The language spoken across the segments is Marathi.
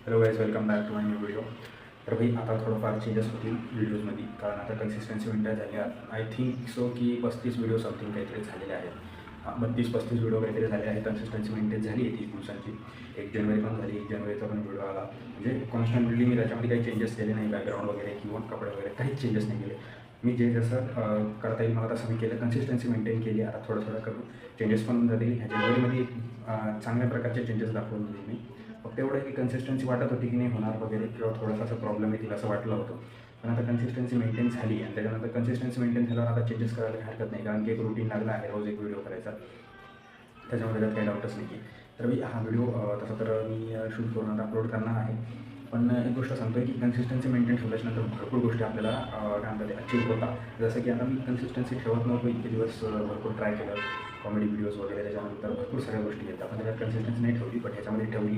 Hello guys, welcome back to my new video. तर भाई आता थोडंफार चेंजेस होतील व्हिडिओजमध्ये, कारण आता कन्सिस्टन्सी मेंटेन झाली आहे. आय थिंक सो की 35 व्हिडिओ समथिंग काहीतरी झालेले आहेत. 32-35 व्हिडिओ काहीतरी झाले आहेत. कन्सिस्टन्सी मेंटेन झाली आहे 30 दिवसांची. 1 जानेवारी पण झाली, 1 जानेवारीचा पण व्हिडिओ आला. म्हणजे कॉन्स्टंटली मी त्याच्यामध्ये काही चेंजेस केले नाही, बॅकग्राऊंड वगैरे किंवा कपडे वगैरे काहीच चेंजेस नाही केले. मी जे जसं करता येईल मला तसं मी केलं, कन्सिस्टन्सी मेंटेन केली. आता थोडं करून चेंजेस पण झाले. ह्या जानेवारीमध्ये चांगल्या प्रकारचे चेंजेस दाखवून दिले मी. फक्त एवढं की कन्सिस्टन्सी वाटत होती की नाही होणार वगैरे, किंवा थोडासा असं प्रॉब्लेम येतील असं वाटलं होतं. पण आता कन्सिस्टन्सी मेंटेन झाली आणि त्याच्यानंतर कन्सिस्टन्सी मेंटेन झाल्यावर आता चेंजेस करायला काही हरकत नाही, कारण की एक रुटीन लागला आहे रोज एक व्हिडिओ करायचा. त्याच्यामध्ये त्यात काही डाऊटच नाही आहे. तर मी हा व्हिडिओ तसा तर मी शूट करून अपलोड करणार आहे. पण एक गोष्ट सांगतो आहे की कन्सिस्टन्सी मेंटेन ठेवल्याच्यानंतर भरपूर गोष्टी आपल्याला काय म्हणतात ते अचीव होतात. जसं की आता मी कन्सिस्टन्सी ठेवत नव्हतो इतके दिवस, भरपूर ट्राय केलं, कॉमेडी व्हिडिओज वगैरे, त्याच्यानंतर भरपूर सगळ्या गोष्टी येतात. पण त्याच्यात कन्सिस्टन्सी नाही ठेवली, पण ह्याच्यामध्ये ठेवली.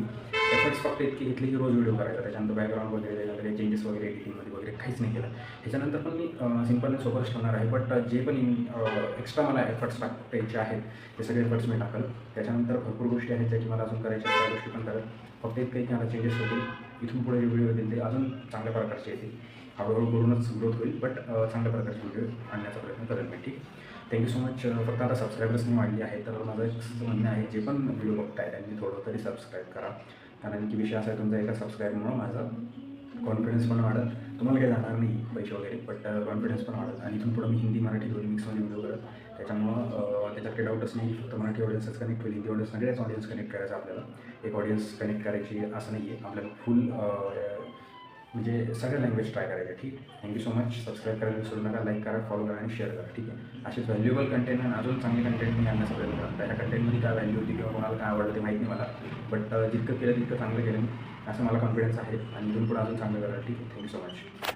एफर्ट्स फक्त इतके घेतले की रोज व्हिडिओ करायचा, त्याच्यानंतर बॅकग्राऊंड वगैरे त्याच्यामध्ये चेंजेस वगैरे एडिटिंगमध्ये वगैरे काहीच नाही केलं. ह्याच्यानंतर पण मी सिंपल आणि सोबतच ठेवणार आहे. बट जे पण एक्स्ट्रा मला एफर्ट्स टाकायचे आहेत ते सगळे एफर्ट्स मी टाकल. त्याच्यानंतर भरपूर गोष्टी आहेत ज्या की मला अजून करायच्या, त्या गोष्टी पण करेल. फक्त इतकं की आता चेंजेस होतील. इथून पुढे जे व्हिडिओ येतील ते अजून चांगल्या प्रकारचे येतील. हळूहळू करूनच ग्रोथ होईल, बट चांगल्या प्रकारचे व्हिडिओ आणण्याचा प्रयत्न करेल मी. ठीक आहे, थँक्यू सो मच. फक्त आता सबस्क्रायबर्स मी वाढली आहे, तर माझं एक म्हणणं आहे, जे पण व्हिडिओ बघताय त्यांनी थोडं तरी सबस्क्राईब करा. कारण की विषय असा आहे, तुमचा एका सबस्क्राईबमुळं माझा कॉन्फिडन्स पण वाढत. तुम्हाला काही जाणार नाही पैसे वगैरे, बट कॉन्फिडन्स पण वाढत. आणि इथून पुढं मी हिंदी मराठी दोन्ही मिक्समध्ये व्हिडिओ करत. त्याच्यामुळं त्याच्यात काही डाऊटच नाही. फक्त मराठी ऑडियन्सच कनेक्ट होईल, हिंदी ऑडियन्स सगळ्याच ऑडियन्स कनेक्ट करायचं आपल्याला. एक ऑडियन्स कनेक्ट करायची असं नाही आहे आपल्याला, फुल म्हणजे सगळ्या लँग्वेज ट्राय करायच्या. ठीक, थँक्यू सो मच. सबस्क्राईब करायला विसरू नका, लाईक करा, फॉलो करा आणि शेअर करा. ठीक आहे, असेच व्हॅल्युएबल कंटेंट आणि अजून चांगले कंटेंट मी आणण्याचा प्रयत्न करा. त्या कंटेंटमध्ये काय व्हॅल्यू होती किंवा कोणाला काय आवडतं ते माहीत नाही मला, बट जितकं केलं तितकं चांगलं केलं मी, असं मला कॉन्फिडन्स आहे. आणि इथून पुढे अजून चांगलं करा. ठीक आहे, थँक्यू सो मच.